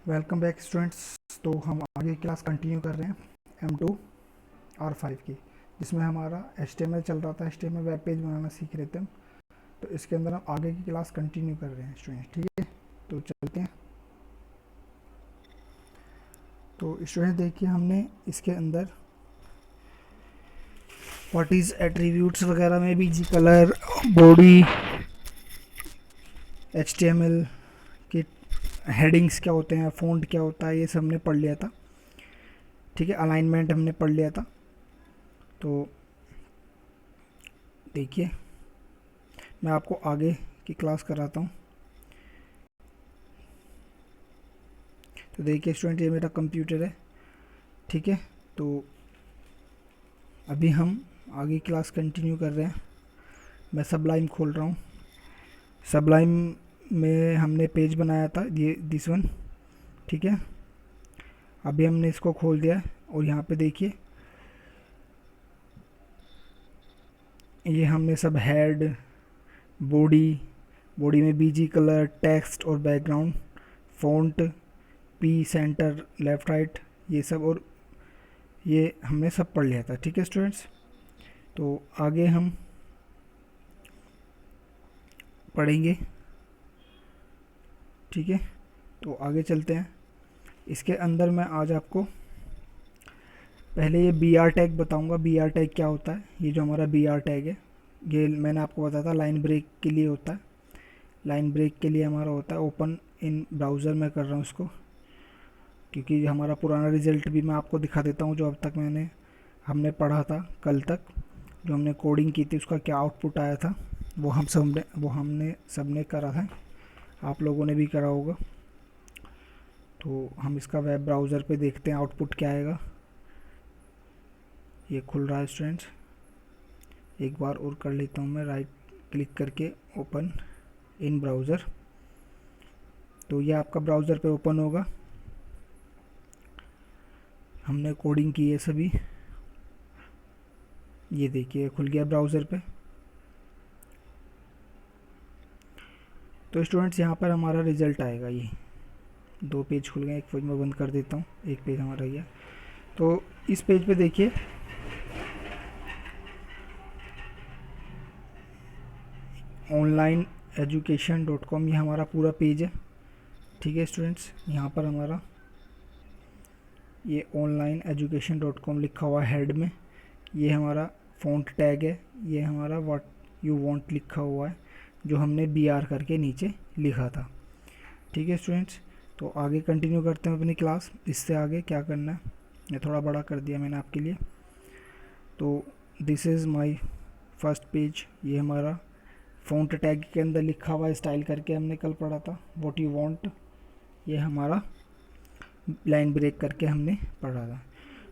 Welcome back students. तो हम आगे क्लास कंटिन्यू कर रहे हैं M2 R5 की, जिसमें हमारा HTML चल रहा था। HTML वेब पेज बनाना सीख रहे थे हम। तो इसके अंदर हम आगे की क्लास कंटिन्यू कर रहे हैं स्टूडेंट्स, ठीक है। तो चलते हैं। तो स्टूडेंट्स देखिए, हमने इसके अंदर व्हाट इज़ एट्रीब्यूट्स वगैरह में भी कलर, बॉडी, HTML की हेडिंग्स क्या होते हैं, फ़ॉन्ट क्या होता है, ये सब हमने पढ़ लिया था, ठीक है। अलाइनमेंट हमने पढ़ लिया था। तो देखिए, मैं आपको आगे की क्लास कराता हूँ। तो देखिए स्टूडेंट, ये मेरा कंप्यूटर है, ठीक है। तो अभी हम आगे क्लास कंटिन्यू कर रहे हैं। मैं सबलाइम खोल रहा हूँ। सबलाइम में हमने पेज बनाया था, ये दिस वन, ठीक है। अभी हमने इसको खोल दिया है और यहाँ पे देखिए, ये हमने सब हेड, बॉडी में बीजी कलर, टेक्स्ट और background, font, P, centre, left right, ये सब, और ये हमने सब पढ़ लिया था, ठीक है स्टूडेंट्स। तो आगे हम पढ़ेंगे, ठीक है। तो आगे चलते हैं। इसके अंदर मैं आज आपको पहले ये बी आर टैग बताऊंगा। बी आर टैग क्या होता है? ये जो हमारा बी आर टैग है, ये मैंने आपको बताया था लाइन ब्रेक के लिए होता है। लाइन ब्रेक के लिए हमारा होता है ओपन इन ब्राउज़र में कर रहा हूँ इसको, क्योंकि हमारा पुराना रिज़ल्ट भी मैं आपको दिखा देता हूँ, जो अब तक हमने पढ़ा था कल तक, जो हमने कोडिंग की थी, उसका क्या आउटपुट आया था, वो हमने सबने करा था, आप लोगों ने भी करा होगा। तो हम इसका वेब ब्राउज़र पे देखते हैं आउटपुट क्या आएगा। ये खुल रहा है स्टूडेंट्स, एक बार और कर लेता हूँ मैं, राइट क्लिक करके ओपन इन ब्राउज़र। तो ये आपका ब्राउज़र पे ओपन होगा। हमने कोडिंग की है सभी, ये देखिए खुल गया ब्राउज़र पे। तो स्टूडेंट्स, यहाँ पर हमारा रिज़ल्ट आएगा। ये दो पेज खुल गए, एक पेज मैं बंद कर देता हूँ, एक पेज हमारा ये। तो इस पेज पे देखिए, online-education.com, ये हमारा पूरा पेज है, ठीक है स्टूडेंट्स। यहाँ पर हमारा ये online-education.com लिखा हुआ है हेड में। ये हमारा फ़ॉन्ट टैग है, ये हमारा व्हाट यू वांट लिखा हुआ है, जो हमने बी आर करके नीचे लिखा था, ठीक है स्टूडेंट्स। तो आगे कंटिन्यू करते हैं अपनी क्लास। इससे आगे क्या करना है, ये थोड़ा बड़ा कर दिया मैंने आपके लिए। तो this is my first page. ये हमारा फ़ॉन्ट टैग के अंदर लिखा हुआ स्टाइल करके हमने कल पढ़ा था, व्हाट यू वांट। ये हमारा लाइन ब्रेक करके हमने पढ़ा था।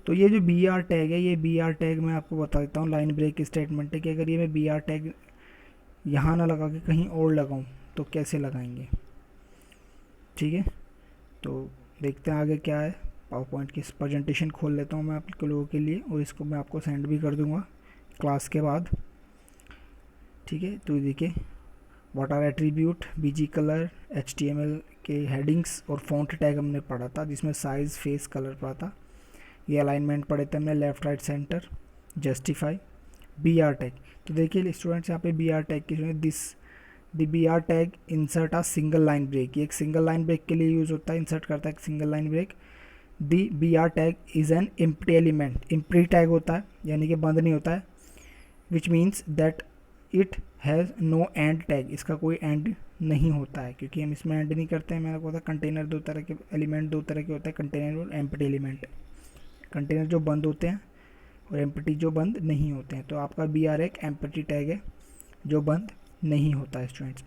तो ये जो बी आर टैग है, ये बी आर टैग मैं आपको बता देता हूँ, लाइन ब्रेक स्टेटमेंट है कि अगर ये मैं बी आर टैग यहाँ ना लगा के कहीं और लगाऊँ तो कैसे लगाएंगे, ठीक है। तो देखते हैं आगे क्या है। पावर पॉइंट की प्रेजेंटेशन खोल लेता हूँ मैं आप लोगों के लिए, और इसको मैं आपको सेंड भी कर दूँगा क्लास के बाद, ठीक है। तो देखिए, what are attribute, BG colour, HTML के हेडिंग्स और फ़ॉन्ट टैग हमने पढ़ा था, जिसमें साइज़, फेस, कलर पढ़ा था। ये अलाइनमेंट पढ़े थे हमने, left right centre, justify, B R tag. तो देखिए स्टूडेंट्स, यहाँ पे बी आर टैग की the B R tag insert a single line break. ये एक सिंगल लाइन ब्रेक के लिए यूज़ होता है, इंसर्ट करता है एक single line break. The B R tag is an empty element. Empty tag होता है, यानी कि बंद नहीं होता है, which means that it has no end tag. इसका कोई एंड नहीं होता है, क्योंकि हम इसमें एंड नहीं करते हैं। मैंने कहा था कंटेनर दो तरह के एलिमेंट, दो तरह के होते हैं, कंटेनर और एम्प्टी एलिमेंट। कंटेनर जो बंद होते हैं और एम्प्टी जो बंद नहीं होते हैं। तो आपका बी आर एक एम्प्टी टैग है जो बंद नहीं होता है स्टूडेंट्स।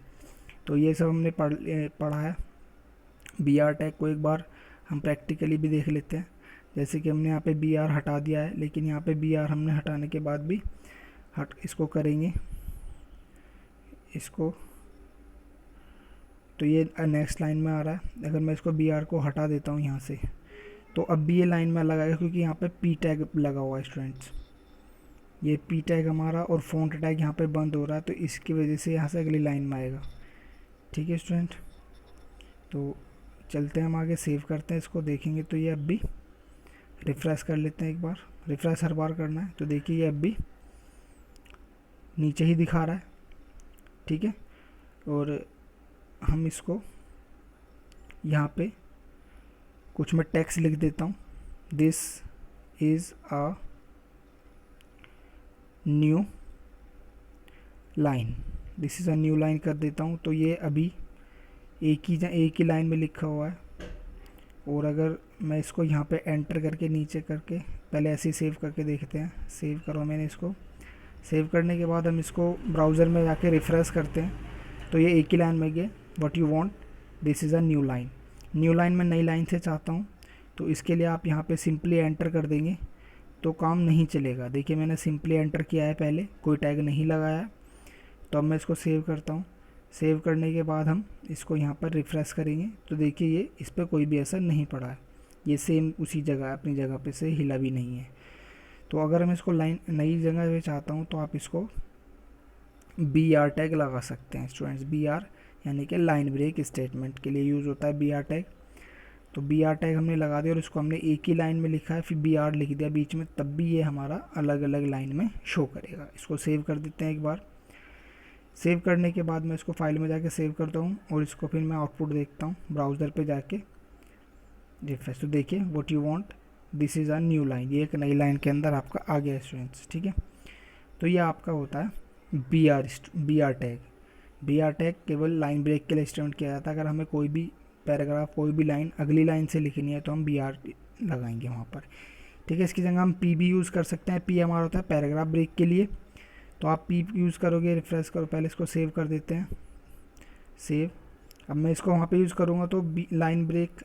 तो ये सब हमने पढ़ा है। बी आर टैग को एक बार हम प्रैक्टिकली भी देख लेते हैं। जैसे कि हमने यहाँ पे बी आर हटा दिया है, लेकिन यहाँ पे बी आर हमने हटाने के बाद भी इसको करेंगे इसको। तो ये नेक्स्ट लाइन में आ रहा है। अगर मैं इसको बी आर को हटा देता हूँ यहाँ से, तो अब भी ये लाइन में लगाएगा, क्योंकि यहाँ पे पी टैग लगा हुआ है स्टूडेंट्स। ये पी टैग हमारा और फ़ॉन्ट टैग यहाँ पे बंद हो रहा है, तो इसकी वजह से यहाँ से अगली लाइन में आएगा, ठीक है स्टूडेंट। तो चलते हैं हम आगे, सेव करते हैं इसको, देखेंगे तो ये अब भी, रिफ़्रेश कर लेते हैं एक बार, रिफ़्रेश हर बार करना है, तो देखिए ये अब भी नीचे ही दिखा रहा है, ठीक है। और हम इसको यहाँ पे कुछ मैं टेक्स्ट लिख देता हूँ, this is a new line, this is a new line कर देता हूँ। तो ये अभी एक ही लाइन में लिखा हुआ है। और अगर मैं इसको यहाँ पे एंटर करके नीचे करके, पहले ऐसे ही सेव करके देखते हैं, सेव करो मैंने इसको, सेव करने के बाद हम इसको ब्राउज़र में जाके रिफ़्रेश करते हैं, तो ये एक ही लाइन में गया, what you want, this is a new line. New line में नई लाइन से चाहता हूँ, तो इसके लिए आप यहाँ पे सिंपली एंटर कर देंगे तो काम नहीं चलेगा। देखिए मैंने सिंपली एंटर किया है, पहले कोई टैग नहीं लगाया है। तो अब मैं इसको सेव करता हूँ, सेव करने के बाद हम इसको यहाँ पर रिफ़्रेश करेंगे, तो देखिए ये इस पर कोई भी असर नहीं पड़ा है, ये सेम उसी जगह अपनी जगह पे से हिला भी नहीं है। तो अगर मैं इसको लाइन नई जगह पे चाहता हूँ तो आप इसको BR टैग लगा सकते हैं स्टूडेंट्स। BR यानी कि लाइन ब्रेक स्टेटमेंट के लिए यूज़ होता है BR टैग। तो BR टैग हमने लगा दिया और इसको हमने एक ही लाइन में लिखा है, फिर BR लिख दिया बीच में, तब भी ये हमारा अलग अलग लाइन में शो करेगा। इसको सेव कर देते हैं एक बार। सेव करने के बाद मैं इसको फाइल में जाके सेव करता हूँ और इसको फिर मैं आउटपुट देखता हूँ ब्राउज़र पे जाके रिफ्रेश। तो देखिए what you want, this is a new line, ये एक नई लाइन के अंदर आपका आ गया स्टूडेंट्स, ठीक है। तो ये आपका होता है BR टैग। BR टैग केवल लाइन ब्रेक के लिए इस्तेमाल किया जाता है। अगर हमें कोई भी पैराग्राफ, कोई भी लाइन अगली लाइन से लिखनी है तो हम BR लगाएंगे वहाँ पर, ठीक है। इसकी जगह हम P भी यूज़ कर सकते हैं। P हमारा होता है पैराग्राफ ब्रेक के लिए, तो आप P यूज़ करोगे। रिफ्रेश करो, पहले इसको सेव कर देते हैं, सेव। अब मैं इसको वहाँ पे यूज़ करूँगा तो लाइन ब्रेक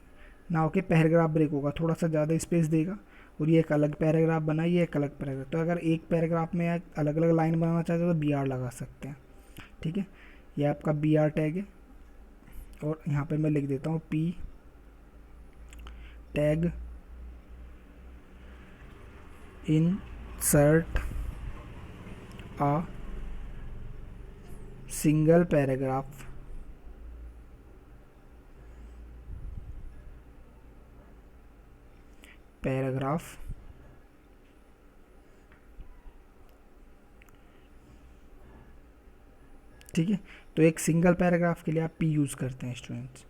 ना होके पैराग्राफ ब्रेक होगा, थोड़ा सा ज़्यादा स्पेस देगा और ये एक अलग पैराग्राफ बना, ये एक अलग पैराग्राफ। तो अगर एक पैराग्राफ में अलग अलग लाइन बनाना चाहते हो तो BR लगा सकते हैं, ठीक है। ये आपका BR टैग है। और यहाँ पे मैं लिख देता हूँ P tag insert a single paragraph ठीक है। तो एक सिंगल पैराग्राफ के लिए आप P यूज़ करते हैं स्टूडेंट्स,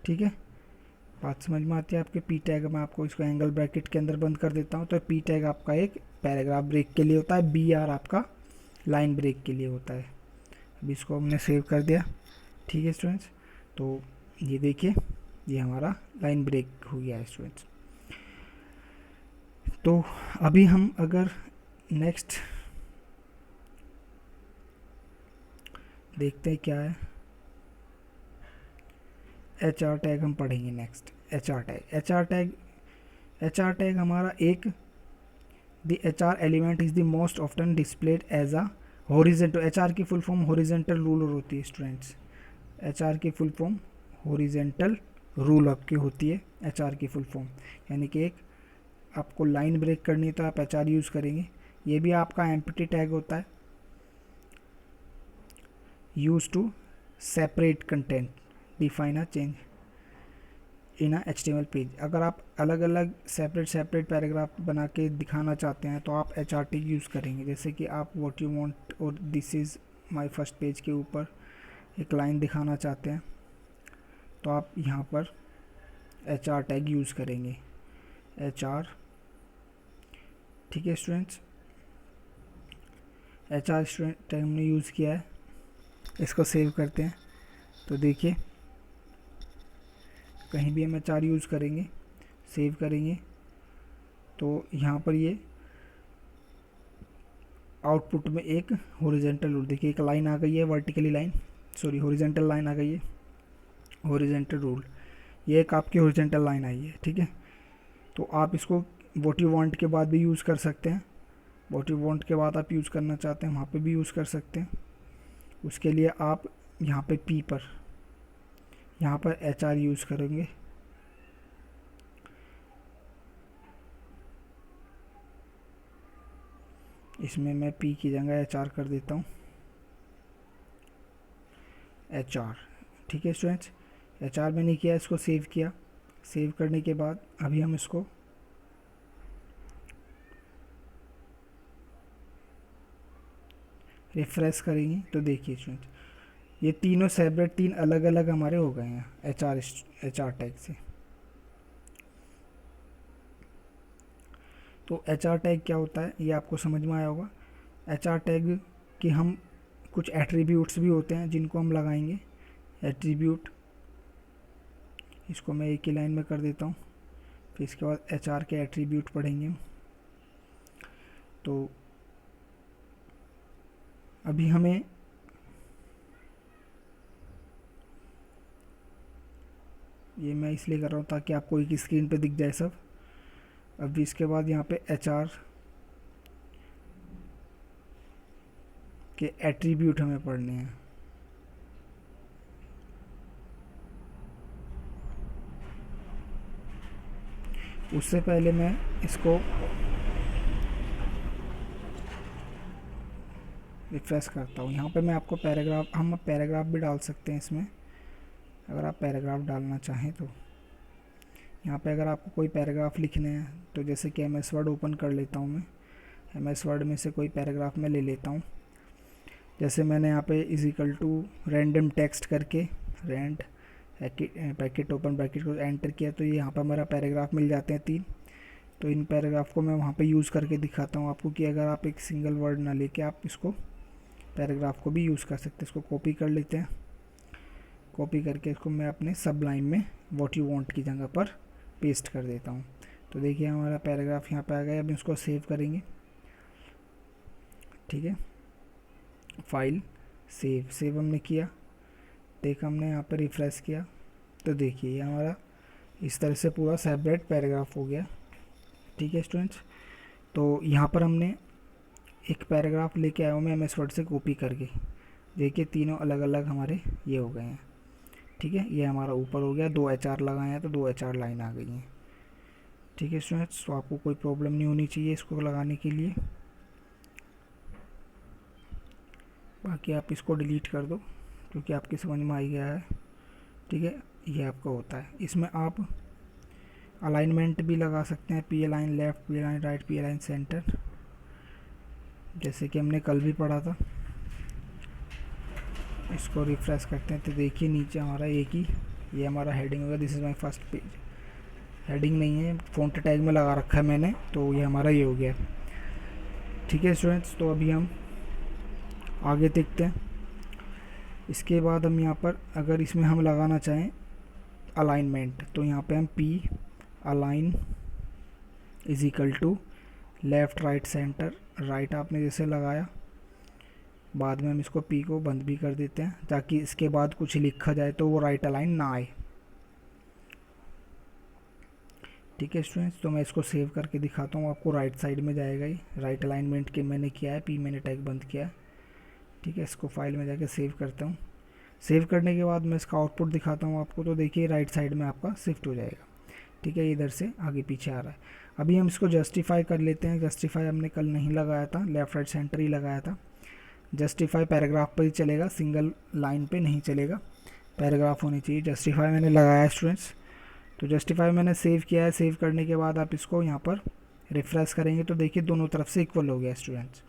ठीक है। बात समझ में आती है आपके। P टैग मैं आपको इसको एंगल ब्रैकेट के अंदर बंद कर देता हूँ। तो P टैग आपका एक पैराग्राफ ब्रेक के लिए होता है, BR आपका लाइन ब्रेक के लिए होता है। अभी इसको हमने सेव कर दिया, ठीक है स्टूडेंट्स। तो ये देखिए ये हमारा लाइन ब्रेक हो गया है स्टूडेंट्स। तो अभी हम अगर नेक्स्ट देखते हैं क्या है, HR टैग हम पढ़ेंगे नेक्स्ट। HR टैग हमारा एक, the HR element is the most often displayed as a horizontal. HR की फुल फॉर्म हॉरिजेंटल रूलर होती है स्टूडेंट्स। HR की फुल फॉर्म हॉरिजेंटल रूल आपकी होती है, HR की फुल फॉर्म। यानी कि एक आपको लाइन ब्रेक करनी है तो आप HR यूज़ करेंगे। ये भी आपका एम्प्टी टैग होता है, use to separate content, define a change in a HTML page. अगर आप अलग अलग सेपरेट पैराग्राफ बना के दिखाना चाहते हैं तो आप HR टैग यूज़ करेंगे। जैसे कि आप व्हाट यू वांट और this is my first page के ऊपर एक लाइन दिखाना चाहते हैं तो आप यहाँ पर HR टैग यूज़ करेंगे, HR, ठीक है स्टूडेंट्स। HR स्टूडेंट टैग हमने यूज़ किया है। इसको सेव करते हैं, तो देखिए कहीं भी हम HR यूज़ करेंगे, सेव करेंगे तो यहाँ पर ये आउटपुट में एक हॉरिजेंटल रूल, देखिए एक लाइन आ गई है, vertically line, sorry horizontal line आ गई है, हॉरिजेंटल रूल, ये एक आपकी हॉरिजेंटल लाइन आई है, ठीक है। तो आप इसको व्हाट यू वांट के बाद भी यूज़ कर सकते हैं। व्हाट यू वांट के बाद आप यूज़ करना चाहते हैं वहाँ पे भी यूज़ कर सकते हैं। उसके लिए आप यहाँ पे P पर, यहाँ पर HR यूज़ करेंगे। इसमें मैं P की जगह HR कर देता हूँ, HR, ठीक है स्टूडेंट्स। HR मैंने किया, इसको सेव किया। सेव करने के बाद अभी हम इसको रिफ्रेश करेंगे तो देखिए स्टूडेंट, ये तीनों सेपरेट, तीन अलग अलग हमारे हो गए हैं HR टैग से। तो HR टैग क्या होता है ये आपको समझ में आया होगा। HR टैग कि हम कुछ एट्रीब्यूट्स भी होते हैं जिनको हम लगाएंगे। एट्रीब्यूट, इसको मैं एक ही लाइन में कर देता हूँ, फिर इसके बाद HR के एट्रीब्यूट पढ़ेंगे हम। तो अभी हमें ये मैं इसलिए कर रहा हूँ ताकि आपको एक स्क्रीन पे दिख जाए सब। अभी इसके बाद यहाँ पे HR के एट्रीब्यूट हमें पढ़ने हैं। उससे पहले मैं इसको रिफ्रेश करता हूँ। यहाँ पे मैं आपको पैराग्राफ, हम पैराग्राफ भी डाल सकते हैं इसमें, अगर आप पैराग्राफ डालना चाहें तो। यहाँ पे अगर आपको कोई पैराग्राफ लिखने हैं तो जैसे कि MS वर्ड ओपन कर लेता हूँ मैं, MS वर्ड में से कोई पैराग्राफ मैं ले लेता हूँ। जैसे मैंने यहाँ पे = रैंडम टेक्स्ट करके रैंड ब्रैकेट ओपन ब्रैकेट को एंटर किया, तो ये यहाँ पर मेरा पैराग्राफ मिल जाते हैं 3। तो इन पैराग्राफ को मैं वहाँ पे यूज़ करके दिखाता हूँ आपको कि अगर आप एक सिंगल वर्ड ना लेके आप इसको पैराग्राफ को भी यूज़ कर सकते हैं। इसको कॉपी कर लेते हैं, कॉपी करके इसको मैं अपने सब लाइन में व्हाट यू वांट की जगह पर पेस्ट कर देता हूँ। तो देखिए हमारा पैराग्राफ यहाँ पे आ गया। अब इसको सेव करेंगे, ठीक है। फाइल सेव हमने किया, देखा हमने यहाँ पर रिफ्रेश किया तो देखिए ये हमारा इस तरह से पूरा सेपरेट पैराग्राफ हो गया, ठीक है स्टूडेंट्स। तो यहाँ पर हमने एक पैराग्राफ लेके आया हूँ मैं MS वर्ड से कॉपी करके, देखिए तीनों अलग अलग हमारे ये हो गए हैं, ठीक है। ये हमारा ऊपर हो गया, 2 HR लगाए हैं तो 2 HR लाइन आ गई हैं, ठीक है स्टूडेंट्स। तो आपको कोई प्रॉब्लम नहीं होनी चाहिए इसको लगाने के लिए। बाकी आप इसको डिलीट कर दो क्योंकि आपकी समझ में आ गया है, ठीक है। ये आपका होता है। इसमें आप अलाइनमेंट भी लगा सकते हैं, P align left, P align right, P align centre, जैसे कि हमने कल भी पढ़ा था। इसको रिफ्रेश करते हैं तो देखिए नीचे हमारा एक ही ये हमारा हेडिंग होगा, this is my first page. Heading नहीं है, फ़ॉन्ट टैग में लगा रखा है मैंने, तो ये हमारा ये हो गया, ठीक है स्टूडेंट्स। तो अभी हम आगे देखते हैं। इसके बाद हम यहाँ पर अगर इसमें हम लगाना चाहें अलाइनमेंट, तो यहाँ पे हम P align = left right centre. Right आपने जैसे लगाया, बाद में हम इसको P को बंद भी कर देते हैं ताकि इसके बाद कुछ लिखा जाए तो वो राइट अलाइन ना आए, ठीक है स्टूडेंट्स। तो मैं इसको सेव करके दिखाता हूँ आपको, राइट साइड में जाएगा ये। राइट अलाइनमेंट के मैंने किया है, P मैंने टैग बंद किया है, ठीक है। इसको फाइल में जाके सेव करता हूँ। सेव करने के बाद मैं इसका आउटपुट दिखाता हूँ आपको, तो देखिए राइट साइड में आपका शिफ्ट हो जाएगा, ठीक है। इधर से आगे पीछे आ रहा है। अभी हम इसको जस्टिफाई कर लेते हैं। जस्टिफाई हमने कल नहीं लगाया था, लेफ़्ट राइट सेंटर ही लगाया था। जस्टिफाई पैराग्राफ पर ही चलेगा, सिंगल लाइन पे नहीं चलेगा, पैराग्राफ होनी चाहिए। जस्टिफाई मैंने लगाया स्टूडेंट्स, तो जस्टिफाई मैंने सेव किया है। सेव करने के बाद आप इसको यहाँ पर रिफ्रेश करेंगे तो देखिए दोनों तरफ से इक्वल हो गया स्टूडेंट्स।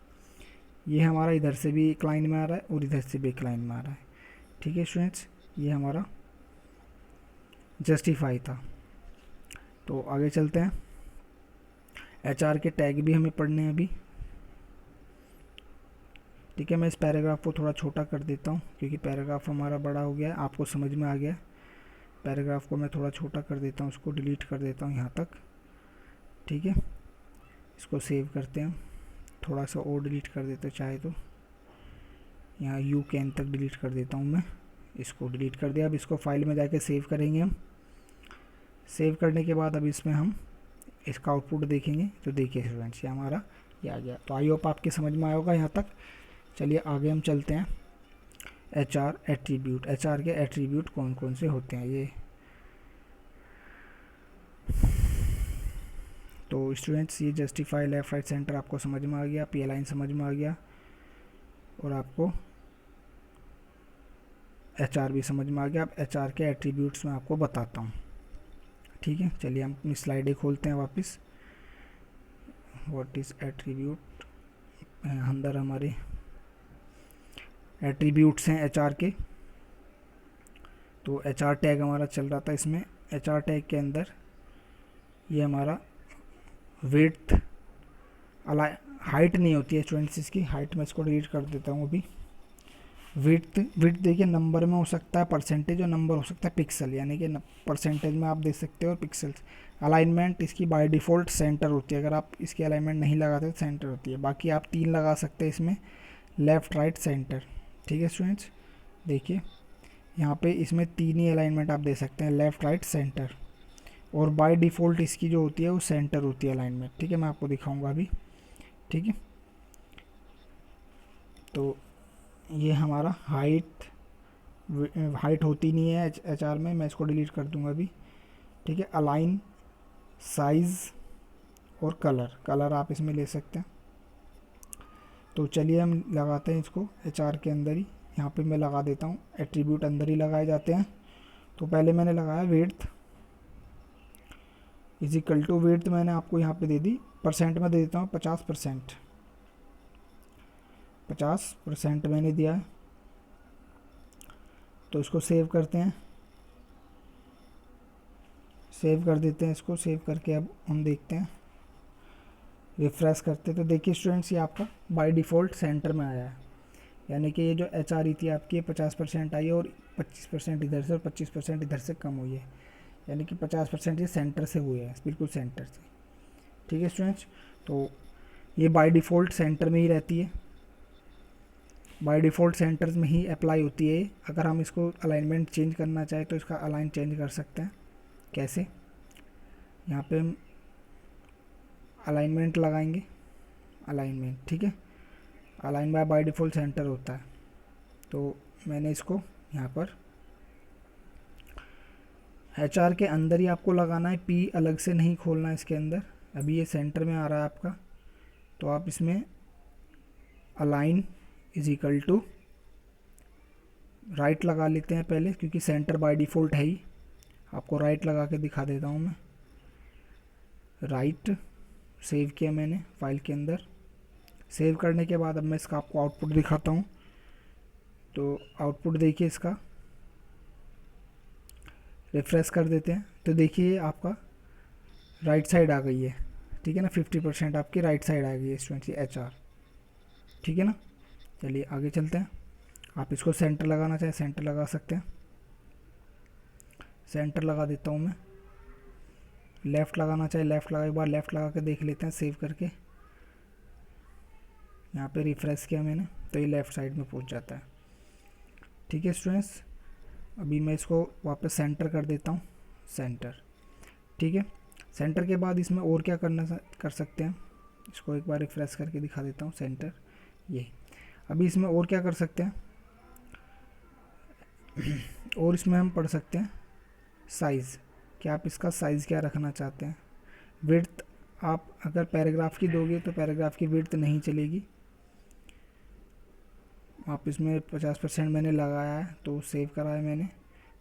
ये हमारा इधर से भी एक लाइन में आ रहा है और इधर से भी एक लाइन में आ रहा है, ठीक है स्टूडेंट्स। ये हमारा जस्टिफाई था। तो आगे चलते हैं। HR के टैग भी हमें पढ़ने हैं अभी, ठीक है। मैं इस पैराग्राफ को थोड़ा छोटा कर देता हूँ क्योंकि पैराग्राफ हमारा बड़ा हो गया है, आपको समझ में आ गया। पैराग्राफ को मैं थोड़ा छोटा कर देता हूँ, उसको डिलीट कर देता हूँ यहाँ तक, ठीक है। इसको सेव करते हैं, थोड़ा सा और डिलीट कर देते चाहे तो, यहाँ यू कैन तक डिलीट कर देता हूँ मैं। इसको डिलीट कर दिया। अब इसको फाइल में जाके सेव करेंगे हम। सेव करने के बाद अब इसमें हम इसका आउटपुट देखेंगे तो देखिए स्टूडेंट्स ये हमारा ये आ गया। तो आई होप आपके समझ में आया होगा यहाँ तक। चलिए आगे हम चलते हैं। HR एट्रीब्यूट, HR के एट्रीब्यूट कौन कौन से होते हैं ये। तो स्टूडेंट्स ये जस्टिफाई लेफ्ट राइट सेंटर आपको समझ में आ गया, P अलाइन समझ में आ गया, और आपको HR भी समझ में आ गया। अब HR के एट्रीब्यूट्स मैं आपको बताता हूँ, ठीक है। चलिए हम अपनी स्लाइडें खोलते हैं वापस। व्हाट इज़ एट्रीब्यूट, अंदर हमारे एट्रीब्यूट्स हैं HR के। तो HR टैग हमारा चल रहा था, इसमें HR टैग के अंदर ये हमारा विड्थ, हाइट नहीं होती है स्टूडेंट्स, इसकी हाइट मैं इसको डिलीट कर देता हूँ अभी। विड्थ देखिए नंबर में हो सकता है, परसेंटेज, और नंबर हो सकता है पिक्सल, यानी कि परसेंटेज में आप दे सकते हो और पिक्सल्स। अलाइनमेंट इसकी बाय डिफ़ॉल्ट सेंटर होती है, अगर आप इसकी अलाइनमेंट नहीं लगाते तो सेंटर होती है। बाकी आप 3 लगा सकते हैं इसमें, लेफ़्ट राइट सेंटर, ठीक है स्टूडेंट्स। देखिए यहाँ पे इसमें 3 ही अलाइनमेंट आप दे सकते हैं, लेफ़्ट राइट सेंटर, और बाय डिफ़ॉल्ट इसकी जो होती है वो सेंटर होती है अलाइनमेंट, ठीक है। मैं आपको दिखाऊंगा अभी, ठीक है। तो ये हमारा हाइट होती नहीं है HR में, मैं इसको डिलीट कर दूंगा अभी, ठीक है। अलाइन, साइज़ और कलर आप इसमें ले सकते हैं। तो चलिए हम लगाते हैं इसको HR के अंदर ही, यहाँ पे मैं लगा देता हूँ, एट्रीब्यूट अंदर ही लगाए जाते हैं। तो पहले मैंने लगाया width is equal to, width मैंने आपको यहाँ पे दे दी, परसेंट में दे देता हूँ 50%, 50% मैंने दिया है। तो इसको सेव करते हैं, सेव कर देते हैं इसको। सेव करके अब हम देखते हैं, रिफ्रेश करते हैं, तो देखिए स्टूडेंट्स ये आपका बाय डिफ़ॉल्ट सेंटर में आया है, यानी कि ये जो HR थी आपकी 50% आई है, और 25% इधर से और 25% इधर से कम हुई है, यानी कि 50% ये सेंटर से हुए हैं, बिल्कुल सेंटर से, ठीक है स्टूडेंट्स। तो ये बाय डिफ़ॉल्ट सेंटर में ही रहती है, बाय डिफ़ॉल्ट सेंटर्स में ही अप्लाई होती है। अगर हम इसको अलाइनमेंट चेंज करना चाहें तो इसका अलाइन चेंज कर सकते हैं। कैसे, यहाँ पे हम अलाइनमेंट लगाएंगे, अलाइनमेंट, ठीक है। अलाइन बाय डिफ़ॉल्ट सेंटर होता है, तो मैंने इसको यहाँ पर HR के अंदर ही आपको लगाना है, P अलग से नहीं खोलना है इसके अंदर। अभी ये सेंटर में आ रहा है आपका, तो आप इसमें align is equal to right लगा लेते हैं पहले, क्योंकि सेंटर बाय डिफ़ॉल्ट है ही। आपको राइट लगा के दिखा देता हूँ मैं, राइट सेव किया मैंने फाइल के अंदर। सेव करने के बाद अब मैं इसका आपको आउटपुट दिखाता हूँ। तो आउटपुट देखिए इसका, रिफ्रेश कर देते हैं, तो देखिए आपका राइट साइड आ गई है, ठीक है ना। 50% आपकी राइट साइड आ गई है स्टूडेंट्स, ये HR, ठीक है ना। चलिए आगे चलते हैं। आप इसको सेंटर लगाना चाहें सेंटर लगा सकते हैं, सेंटर लगा देता हूँ मैं। लेफ़्ट लगाना चाहे लेफ़्ट लगा, एक बार लेफ़्ट लगा के देख लेते हैं सेव करके। यहाँ पे रिफ्रेश किया मैंने, तो ये लेफ़्ट साइड में पहुँच जाता है, ठीक है स्टूडेंट्स। अभी मैं इसको वापस सेंटर कर देता हूँ, सेंटर, ठीक है। सेंटर के बाद इसमें और क्या कर सकते हैं, इसको एक बार रिफ्रेश करके दिखा देता हूँ, सेंटर ये। अभी इसमें और क्या कर सकते हैं, और इसमें हम पढ़ सकते हैं साइज़, कि आप इसका साइज़ क्या रखना चाहते हैं। विड्थ आप अगर पैराग्राफ की दोगे तो पैराग्राफ की विड्थ नहीं चलेगी। आप इसमें 50% मैंने लगाया है, तो सेव करा है मैंने।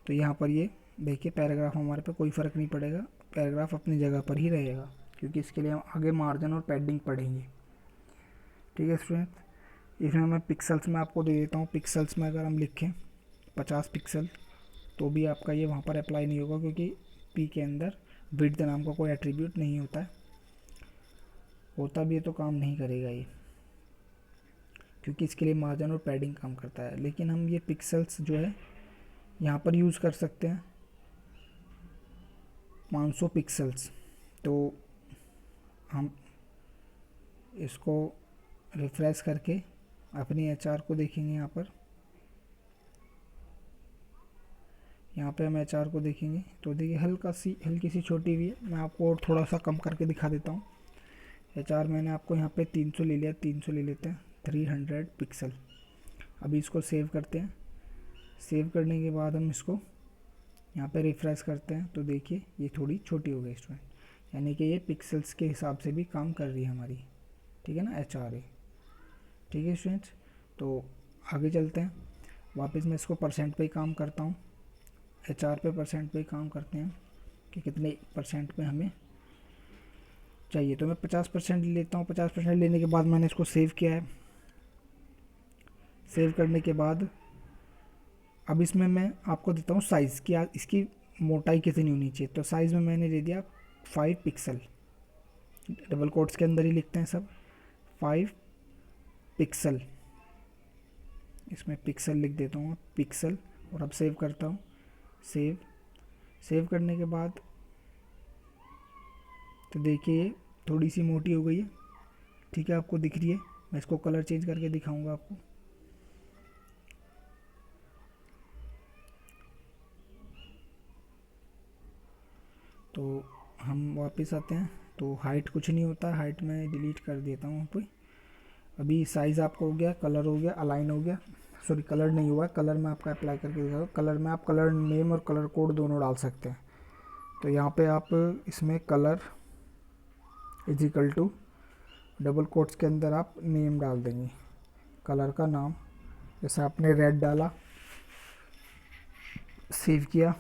तो यहाँ पर ये देखिए पैराग्राफ हमारे पे कोई फ़र्क नहीं पड़ेगा, पैराग्राफ अपनी जगह पर ही रहेगा, क्योंकि इसके लिए हम आगे मार्जिन और पैडिंग पढ़ेंगे, ठीक है स्टूडेंट। इसमें मैं पिक्सल्स में आपको दे देता हूँ। पिक्सल्स में अगर हम लिखें 50 पिक्सल, तो भी आपका ये वहाँ पर अप्लाई नहीं होगा, क्योंकि P के अंदर विड्थ नाम का कोई एट्रीब्यूट नहीं होता है। होता भी है तो काम नहीं करेगा ये, क्योंकि इसके लिए मार्जिन और पैडिंग काम करता है। लेकिन हम ये पिक्सल्स जो है यहाँ पर यूज़ कर सकते हैं 500 पिक्सल्स। तो हम इसको रिफ्रेश करके अपनी HR को देखेंगे, यहाँ पे हम HR को देखेंगे, तो देखिए हल्की सी छोटी हुई है। मैं आपको और थोड़ा सा कम करके दिखा देता हूँ। HR मैंने आपको यहाँ पे 300 ले लिया, 300 ले लेते हैं, 300 पिक्सल। अभी इसको सेव करते हैं। सेव करने के बाद हम इसको यहाँ पे रिफ्रेश करते हैं, तो देखिए ये थोड़ी छोटी हो गई स्टूडेंट, यानी कि ये पिक्सल्स के हिसाब से भी काम कर रही है हमारी, ठीक है ना, HR है, ठीक है स्टूडेंट्स। तो आगे चलते हैं। वापस मैं इसको परसेंट पे ही काम करता हूँ, HR पे परसेंट पे ही काम करते हैं कि कितने परसेंट पे हमें चाहिए। तो मैं 50% लेता हूँ। 50% लेने के बाद मैंने इसको सेव किया है। सेव करने के बाद अब इसमें मैं आपको देता हूँ साइज़ कि इसकी मोटाई कितनी होनी चाहिए। तो साइज़ में मैंने दे दिया 5 पिक्सल, डबल कोट्स के अंदर ही लिखते हैं सब, 5 पिक्सल, इसमें पिक्सल लिख देता हूँ, पिक्सल। और अब सेव करता हूँ। सेव करने के बाद तो देखिए ये थोड़ी सी मोटी हो गई है, ठीक है, आपको दिख रही है। मैं इसको कलर चेंज करके दिखाऊंगा आपको। तो हम वापस आते हैं। तो हाइट कुछ नहीं होता, हाइट में डिलीट कर देता हूँ पे। अभी साइज़ आपका हो गया, कलर हो गया, अलाइन हो गया, सॉरी कलर नहीं हुआ, कलर में आपका अप्लाई करके दिखा दो। कलर में आप कलर नेम और कलर कोड दोनों डाल सकते हैं। तो यहाँ पे आप इसमें colour is equal to double quotes के अंदर आप नेम डाल देंगे, कलर का नाम। जैसे आपने रेड डाला, सेव किया,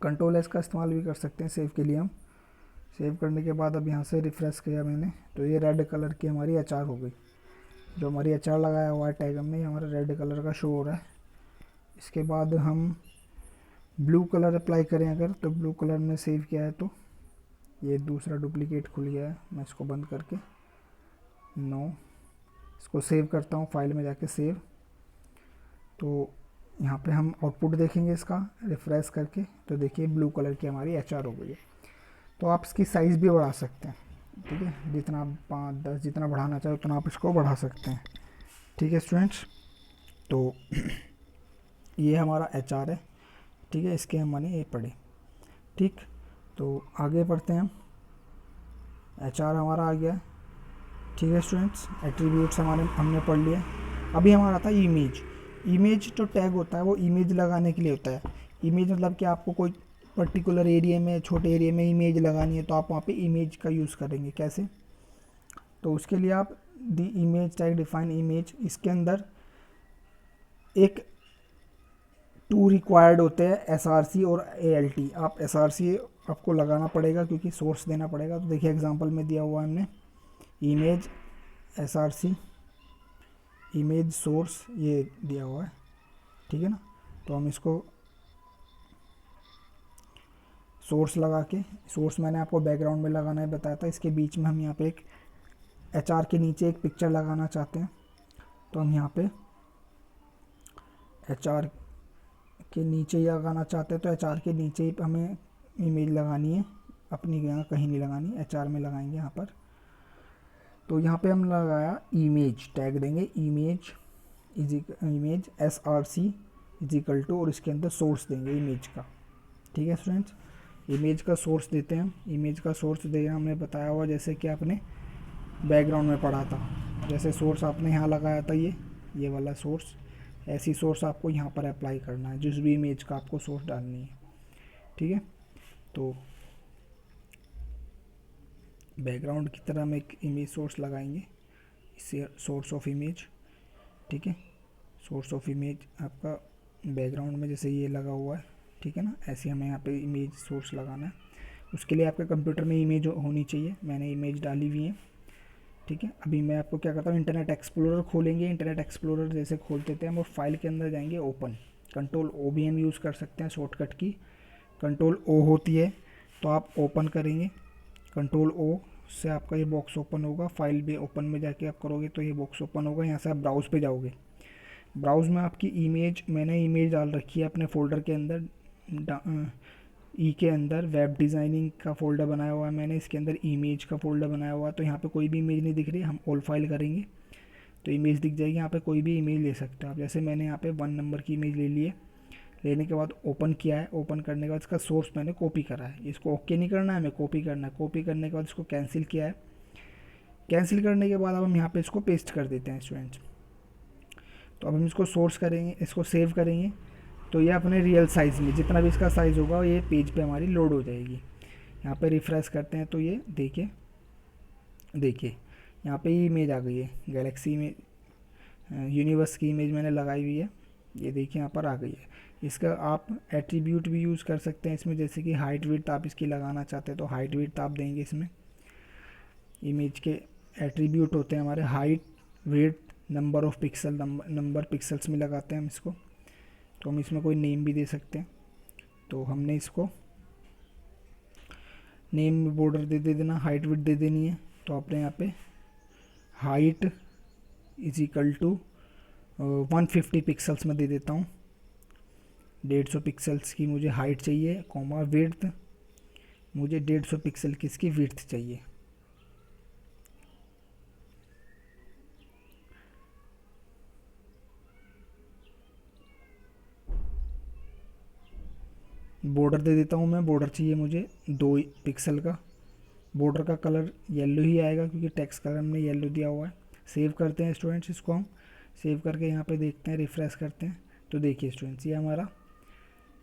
कंट्रोल S का इस्तेमाल भी कर सकते हैं सेव के लिए हम। सेव करने के बाद अब यहाँ से रिफ़्रेश किया मैंने, तो ये रेड कलर की हमारी HR हो गई। जो हमारी HR लगाया हुआ है टैग में, हमारा रेड कलर का शो हो रहा है। इसके बाद हम ब्लू कलर अप्लाई करें अगर, तो ब्लू कलर में सेव किया है तो ये दूसरा डुप्लीकेट खुल गया है। मैं इसको बंद करके नो, इसको सेव करता हूँ, फाइल में जाके सेव। तो यहाँ पे हम आउटपुट देखेंगे इसका रिफ़्रेश करके, तो देखिए ब्लू कलर की हमारी HR हो गई है। तो आप इसकी साइज़ भी बढ़ा सकते हैं, ठीक है, जितना आप 5, 10 जितना बढ़ाना चाहे उतना आप इसको बढ़ा सकते हैं, ठीक है स्टूडेंट्स। तो ये हमारा HR है, ठीक है, इसके हम मैंने ये पढ़े, ठीक। तो आगे बढ़ते हैं हम। HR हमारा आ गया, ठीक है स्टूडेंट्स। एट्रीब्यूट्स हमने पढ़ लिया। अभी हमारा था इमेज तो टैग होता है वो इमेज लगाने के लिए होता है। इमेज मतलब कि आपको कोई पर्टिकुलर एरिया में, छोटे एरिया में इमेज लगानी है, तो आप वहाँ पे इमेज का यूज़ करेंगे। कैसे? तो उसके लिए आप दी इमेज टैग डिफाइन इमेज, इसके अंदर एक टू रिक्वायर्ड होते हैं SRC और ALT। आप SRC आपको लगाना पड़ेगा क्योंकि सोर्स देना पड़ेगा। तो देखिए एग्जांपल में दिया हुआ है हमने इमेज SRC इमेज सोर्स ये दिया हुआ है, ठीक है ना। तो हम इसको सोर्स लगा के, सोर्स मैंने आपको बैकग्राउंड में लगाना है बताया था। इसके बीच में हम यहाँ पे एक HR के नीचे एक पिक्चर लगाना चाहते हैं, तो हम यहाँ पे HR के नीचे ही लगाना चाहते हैं। तो HR के नीचे ही हमें इमेज लगानी है, अपनी यहाँ कहीं नहीं लगानी, HR में लगाएंगे यहाँ पर। तो यहाँ पे हम लगाया इमेज टैग देंगे, image SRC is equal to, और इसके अंदर सोर्स देंगे इमेज का, ठीक है स्टूडेंट्स। इमेज का सोर्स देते हैं। इमेज का सोर्स देना हमने बताया हुआ, जैसे कि आपने बैकग्राउंड में पढ़ा था। जैसे सोर्स आपने यहाँ लगाया था, ये वाला सोर्स, ऐसी सोर्स आपको यहाँ पर अप्लाई करना है, जिस भी इमेज का आपको सोर्स डालनी है, ठीक है। तो बैकग्राउंड की तरह हम एक इमेज सोर्स लगाएंगे, इससे सोर्स ऑफ इमेज, ठीक है। सोर्स ऑफ इमेज आपका बैकग्राउंड में जैसे ये लगा हुआ है, ठीक है ना, ऐसे हमें यहाँ पे इमेज सोर्स लगाना है। उसके लिए आपके कंप्यूटर में इमेज होनी चाहिए, मैंने इमेज डाली हुई है, ठीक है। अभी मैं आपको क्या करता हूँ, इंटरनेट एक्सप्लोरर खोलेंगे। इंटरनेट एक्सप्लोरर जैसे खोलते थे हम, और फाइल के अंदर जाएंगे, ओपन, कंट्रोल O भी हम यूज़ कर सकते हैं शॉर्टकट की, कंट्रोल O होती है। तो आप ओपन करेंगे, कंट्रोल O से आपका ये बॉक्स ओपन होगा। फाइल भी ओपन में जाके आप करोगे तो ये बॉक्स ओपन होगा। यहाँ से आप ब्राउज़ पे जाओगे, ब्राउज़ में आपकी इमेज, मैंने इमेज डाल रखी है अपने फ़ोल्डर के अंदर, के अंदर वेब डिज़ाइनिंग का फ़ोल्डर बनाया हुआ है मैंने, इसके अंदर इमेज का फ़ोल्डर बनाया हुआ है। तो यहाँ पे कोई भी इमेज नहीं दिख रही, हम ऑल फाइल करेंगे तो इमेज दिख जाएगी। यहाँ पे कोई भी इमेज ले सकते हो आप। जैसे मैंने यहाँ पे 1 नंबर की इमेज ले ली है, लेने के बाद ओपन किया है। ओपन करने के बाद इसका सोर्स मैंने कॉपी करा है, इसको ओके नहीं करना है, हमें कॉपी करना है। कॉपी करने के बाद इसको कैंसिल किया है। कैंसिल करने के बाद अब हम यहाँ पे इसको पेस्ट कर देते हैं स्टूडेंट्स। तो अब हम इसको सोर्स करेंगे, इसको सेव करेंगे, तो ये अपने रियल साइज़ में जितना भी इसका साइज़ होगा ये पेज पे हमारी लोड हो जाएगी। यहाँ पे रिफ़्रेश करते हैं तो ये देखिए यहाँ पे इमेज आ गई है, गैलेक्सी में यूनिवर्स की इमेज मैंने लगाई हुई है, ये देखिए यहाँ पर आ गई है। इसका आप एट्रीब्यूट भी यूज़ कर सकते हैं इसमें, जैसे कि हाइट विड्थ आप इसकी लगाना चाहते हैं तो हाइट विड्थ आप देंगे। इसमें इमेज के एट्रीब्यूट होते हैं हमारे height, width, number of pixel, number pixels में लगाते हैं हम इसको। तो हम इसमें कोई नेम भी दे सकते हैं। तो हमने इसको नेम में बॉर्डर दे देना, हाइट विड्थ दे देनी है। तो आपने यहाँ पे height is equal to 150 pixels में दे देता हूँ। 150 पिक्सल्स की मुझे हाइट चाहिए, कॉमा विड्थ मुझे 150 पिक्सल की इसकी विड्थ चाहिए। बॉर्डर दे देता हूँ मैं, बॉर्डर चाहिए मुझे 2 पिक्सल का। बॉर्डर का कलर येलो ही आएगा क्योंकि टेक्स्ट कलर हमने येलो दिया हुआ है। सेव करते हैं स्टूडेंट्स इसको, हम सेव करके यहाँ पे देखते हैं, रिफ्रेश करते हैं। तो देखिए स्टूडेंट्स ये हमारा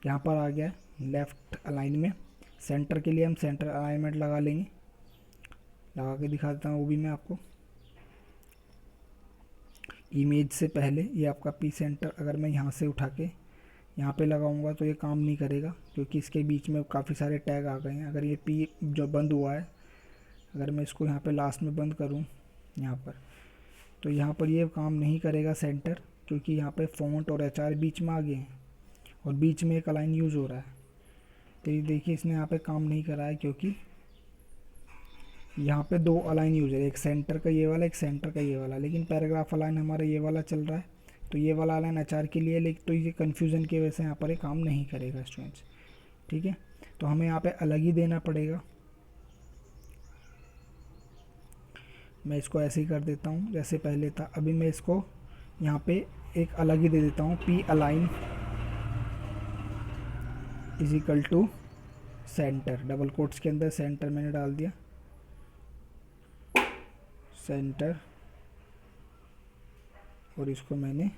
यहाँ पर आ गया है लेफ़्ट अलाइन में। सेंटर के लिए हम सेंटर अलाइनमेंट लगा लेंगे, लगा के दिखा देता हूँ वो भी मैं आपको। इमेज से पहले ये आपका पी सेंटर अगर मैं यहाँ से उठा के यहाँ पे लगाऊंगा तो ये काम नहीं करेगा क्योंकि इसके बीच में काफ़ी सारे टैग आ गए हैं। अगर ये पी जो बंद हुआ है, अगर मैं इसको यहाँ पे लास्ट में बंद करूँ यहाँ पर, तो यहाँ पर ये काम नहीं करेगा सेंटर, क्योंकि यहाँ पे फ़ॉन्ट और HR बीच में आ गए हैं और बीच में एक अलाइन यूज़ हो रहा है। तो ये देखिए इसने यहाँ पे काम नहीं करा है क्योंकि यहाँ पे 2 अलाइन यूज़ है, एक सेंटर का ये वाला, एक सेंटर का ये वाला, लेकिन पैराग्राफ अलाइन हमारा ये वाला चल रहा है। तो ये वाला अलाइन HR के लिए, लेकिन तो ये कन्फ्यूज़न की वजह से यहाँ पर ये काम नहीं करेगा स्टूडेंट्स। ठीक है, तो हमें यहाँ पे अलग ही देना पड़ेगा। मैं इसको ऐसे ही कर देता हूँ जैसे पहले था। अभी मैं इसको यहाँ पे एक अलग ही दे देता हूँ, p align is equal to centre, double quotes के अंदर सेंटर मैंने डाल दिया, सेंटर, और इसको मैंने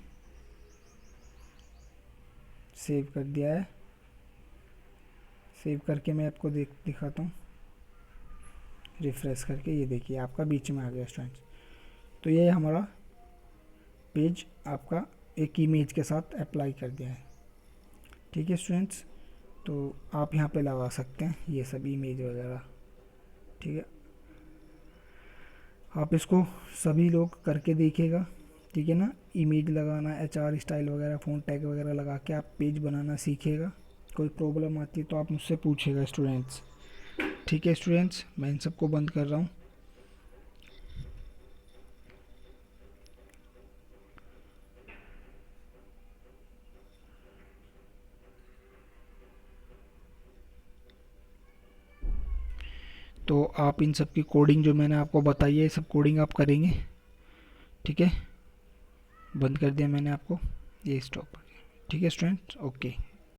सेव कर दिया है। सेव करके मैं आपको दिखाता हूँ रिफ्रेश करके। ये देखिए आपका बीच में आ गया स्टूडेंट्स। तो ये हमारा पेज आपका एक इमेज के साथ अप्लाई कर दिया है। ठीक है स्टूडेंट्स, तो आप यहाँ पे लगा सकते हैं ये सब इमेज वगैरह। ठीक है, आप इसको सभी लोग करके देखिएगा। ठीक है ना, इमेज लगाना, HR स्टाइल वगैरह, फ़ॉन्ट टैग वगैरह लगा के आप पेज बनाना सीखिएगा। कोई प्रॉब्लम आती है तो आप मुझसे पूछिएगा स्टूडेंट्स। ठीक है स्टूडेंट्स, मैं इन सबको बंद कर रहा हूँ। तो आप इन सब की कोडिंग जो मैंने आपको बताई है, ये सब कोडिंग आप करेंगे। ठीक है, बंद कर दिया मैंने आपको, ये स्टॉप। ठीक है स्टूडेंट्स, ओके।